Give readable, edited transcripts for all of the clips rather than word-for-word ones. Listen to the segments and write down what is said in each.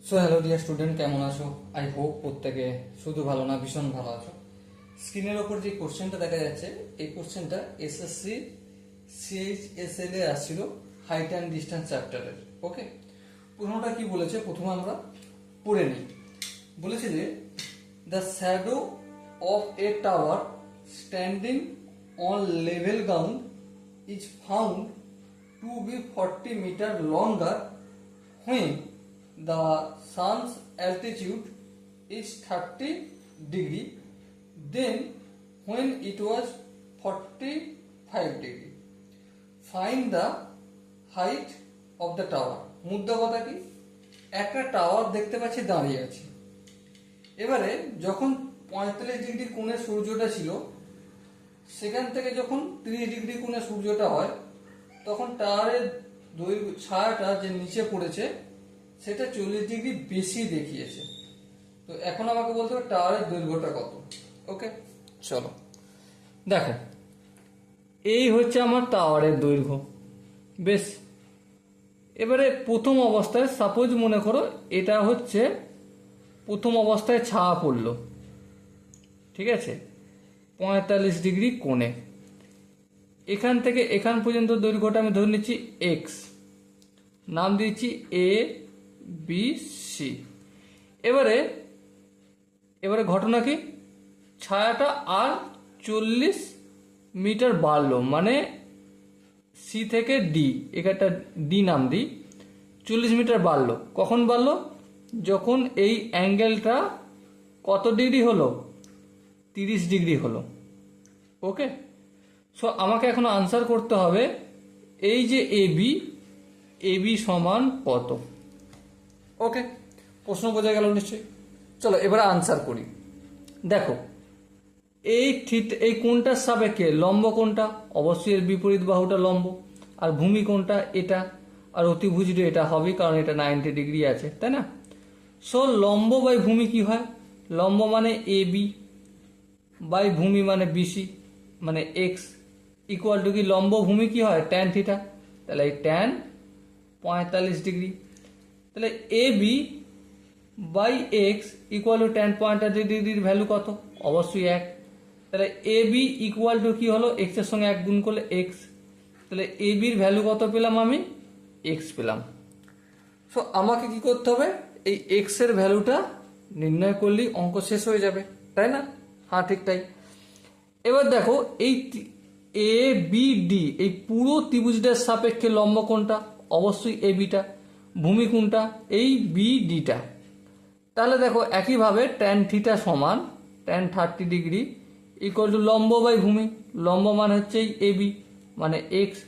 So hello dear student, কেমন আছো? I hope প্রত্যেকে শুধু ভালো না, ভীষণ ভালো আছো। স্ক্রিনের ওপর যে কোশ্চেনটা দেখা যাচ্ছে, এই কোশ্চেনটা এসএসসি সিএইচএসএল এ আসছিল, হাইট অ্যান্ড ডিস্টেন্স চ্যাপ্টারের। ওকে, প্রথমটা কি বলেছে প্রথমে আমরা পড়ে নিই। বলেছে যে the shadow of a tower standing on level ground is found to be 40 metre longer when the sun's altitude is 30 degree, then when it was 45 degree. Find the height of the tower. মুদ্রা কথা কি, একটা tower দেখতে পাচ্ছি দাঁড়িয়ে আছে। এবারে যখন 45 ডিগ্রি কোণে সূর্যটা ছিল, সেখান থেকে যখন 30 ডিগ্রি কোণে সূর্যটা হয়, তখন টাওয়ারের দৈর্ঘ্য ছায়াটা যে নিচে পড়েছে সেটা 40 ডিগ্রি বেশি দেখিয়েছে। তো এখন আমাকে বলতে হবে টাওয়ারের দৈর্ঘ্যটা কত। ওকে, চলো দেখো, এই হচ্ছে আমার টাওয়ারের দৈর্ঘ্য। বেশ, এবারে প্রথম অবস্থায় সাপোজ মনে করো এটা হচ্ছে প্রথম অবস্থায় ছায়া পড়লো, ঠিক আছে, 45 ডিগ্রি কোণে। এখান থেকে এখান পর্যন্ত দৈর্ঘ্যটা আমি ধরে নিচ্ছি এক্স, নাম দিয়েছি এ বি সি। এবারে ঘটনা কি, ছায়াটা আর 40 মিটার বাড়লো, মানে সি থেকে ডি, এখানটা ডি নাম দিই, 40 মিটার বাড়লো। কখন বাড়লো? যখন এই অ্যাঙ্গেলটা কত ডিগ্রি হলো? 30 ডিগ্রি হলো। ওকে, সো আমাকে এখন আনসার করতে হবে এই যে এবি সমান কত। ওকে, প্রশ্ন বোঝা গেল নিশ্চয়ই। চলো এবারে আনসার করি। দেখো, এই কোণটার সাপেক্ষে লম্ব কোণটা, অবশ্যই এর বিপরীত বাহুটা লম্ব, আর ভূমি কোণটা এটা, আর অতিভুজটা এটা হবে কারণ এটা 90 ডিগ্রি আছে, তাই না? সো লম্ব বাই ভূমি কি হয়? লম্ব মানে এবি বাই ভূমি মানে বিসি মানে এক্স ইকুয়াল টু কি, লম্ব ভূমি কি হয়? Tan theta. তাহলে এই ট্যান 45 ডিগ্রি, তাহলে a b by x equal to tan 45 ডিগ্রির ভ্যালু কত? অবশ্যই 1। তাহলে এ বি ইকুয়াল টু কি হলো? এক্স এর সঙ্গে 1 গুণ করলে এক্স, তাহলে এ বির ভ্যালু কত পেলাম? আমি এক্স পেলাম। সো আমাকে কি করতে হবে? এই এক্স এর ভ্যালুটা নির্ণয় করলেই অঙ্ক শেষ হয়ে যাবে, তাই না? হ্যাঁ, ঠিক তাই। এবার দেখো, এই এ বি ডি, এই পুরো ত্রিভুজটার সাপেক্ষে লম্ব কোণটা অবশ্যই এ বিটা, ভূমি কোণটা এই বি ডিটা। তাহলে দেখো একইভাবে ট্যান থিটা সমান ট্যান 30 ডিগ্রি ইকুয়াল টু লম্ব বাই ভূমি। লম্ব মান হচ্ছে এই এ বি মানে এক্স,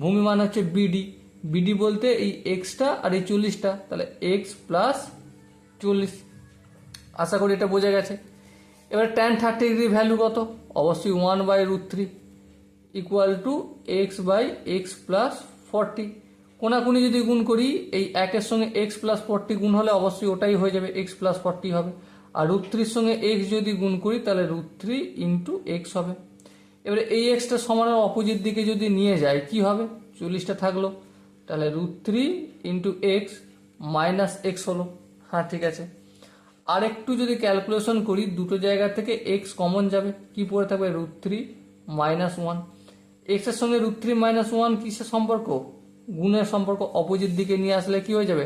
ভূমি মান হচ্ছে বিডি। বিডি বলতে এই এক্সটা আর এই 40টা, তাহলে এক্স প্লাস 40। আশা করি এটা বোঝা গেছে। এবার ট্যান 30 ডিগ্রি ভ্যালু কত? অবশ্যই 1/√3 equal to x by x plus 40। কোনাকুনি যদি গুণ করি, এই 1-এর সঙ্গে এক্স প্লাস 40 গুণ হলে অবশ্যই ওটাই হয়ে যাবে, এক্স প্লাস 40 হবে। আর √3 সঙ্গে এক্স যদি গুণ করি তাহলে √3 ইন্টু এক্স হবে। এবারে এই এক্সটা সমানের অপোজিট দিকে যদি নিয়ে যায় কি হবে? 40টা থাকলো, তাহলে √3 ইন্টু এক্স মাইনাস এক্স হলো। হ্যাঁ, ঠিক আছে। আর একটু যদি ক্যালকুলেশন করি, দুটো জায়গা থেকে এক্স কমন যাবে, কি পড়ে থাকবে? √3 মাইনাস 1। এক্স এর সঙ্গে √3 মাইনাস 1 কিসের সম্পর্ক? গুণের সম্পর্ক। অপোজিট দিকে নিয়ে আসলে কি হয়ে যাবে?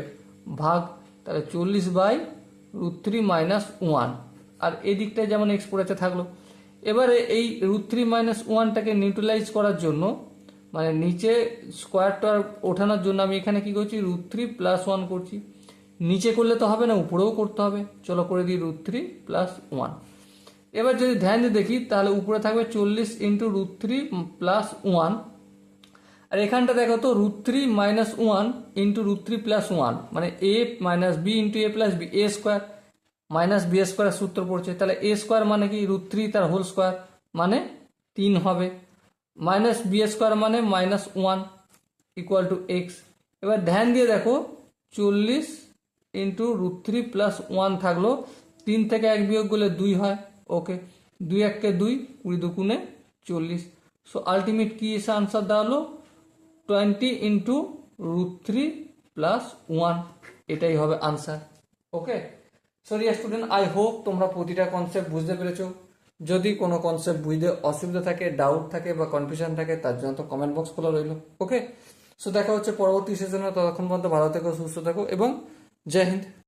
ভাগ। তাহলে 40/√3 মাইনাস 1, আর এই দিকটায় যেমন এক্স পড়েছে থাকলো। এবারে এই √3 মাইনাস 1টাকে নিউট্রালাইজ করার জন্য, মানে নিচে স্কোয়ারটা ওঠানোর জন্য আমি এখানে কি করছি? √3 প্লাস 1 করছি। নিচে করলে তো হবে না, উপরেও করতে হবে। চলো করে দিই √3 প্লাস 1। এবার যদি ধ্যান দিয়ে দেখি তাহলে উপরে থাকবে 40 ইন্টু √3 প্লাস 1, আর এখানটা দেখো তো √3 মাইনাস 1 ইন্টু √3 প্লাস 1 মানে এ মাইনাস বি ইন্টু এ প্লাস বি, এ স্কোয়ার মাইনাস বি স্কোয়ার সূত্র পড়ছে। তাহলে এ স্কোয়ার মানে কি? √3 তার হোল স্কোয়ার মানে 3 হবে, মাইনাস বি স্কোয়ার মানে মাইনাস 1 ইকুয়াল টু এক্স। এবার ধ্যান দিয়ে দেখো, 40 ইন্টু √3 প্লাস 1 থাকলো, 3 থেকে 1 বিয়োগ করলে 2 হয়। ওকে, 2 1-কে 2, 20 দুগুণে 40। সো আলটিমেট কি এসে আনসার দাঁড়ালো? 20 ইন্টু √3 প্লাস 1, এটাই হবে answer. Okay, so dear student, I hope তোমরা প্রতিটা কনসেপ্ট বুঝতে পেরেছো। যদি কোনো কনসেপ্ট বুঝতে অসুবিধা থাকে, ডাউট থাকে বা কনফিউশন থাকে, তার জন্য তো কমেন্ট বক্স খোলা রইলো। ওকে, সো দেখা হচ্ছে পরবর্তী সেশনে, ততক্ষণ পর্যন্ত ভালো থেকো, সুস্থ থেকো এবং জয় হিন্দ।